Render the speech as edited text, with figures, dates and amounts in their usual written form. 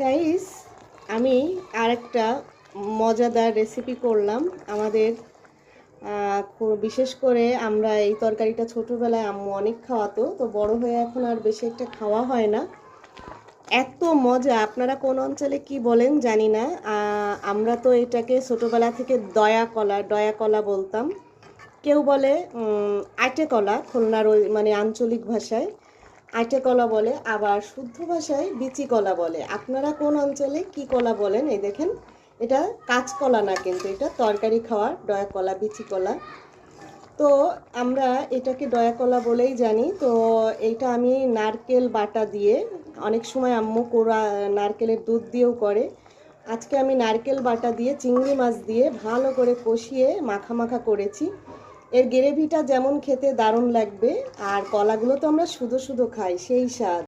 Guys, আমি আরেকটা মজাদার রেসিপি করলাম। আমাদের বিশেষ করে আমরা এই তরকারিটা ছোটবেলায় আম্মু অনেক খাওয়াতো, তো বড় হয়ে এখন আর বেশি একটা খাওয়া হয় না। এত মজা! আপনারা কোন অঞ্চলে কি বলেন জানি না। আমরা তো এটাকে ছোটবেলা থেকে ডয়া কলা বলতাম। কেউ বলে আইটে কলা, খুলনার ওই মানে আঞ্চলিক ভাষায় আইটে কলা বলে, আবার শুদ্ধ ভাষায় বিচি কলা বলে। আপনারা কোন অঞ্চলে কি কলা বলেন? এই দেখেন, এটা কাঁচকলা না, কিন্তু এটা তরকারি খাওয়ার ডয়া কলা, বিচি কলা। তো আমরা এটাকে ডয়া কলা বলেই জানি। তো এইটা আমি নারকেল বাটা দিয়ে, অনেক সময় আম্মু কোরা নারকেলের দুধ দিয়েও করে। আজকে আমি নারকেল বাটা দিয়ে চিংড়ি মাছ দিয়ে ভালো করে কষিয়ে মাখা মাখা করেছি। এর গ্রেভিটা যেমন খেতে দারুণ লাগবে, আর কলাগুলো তো আমরা শুধু শুধু খাই, সেই স্বাদ।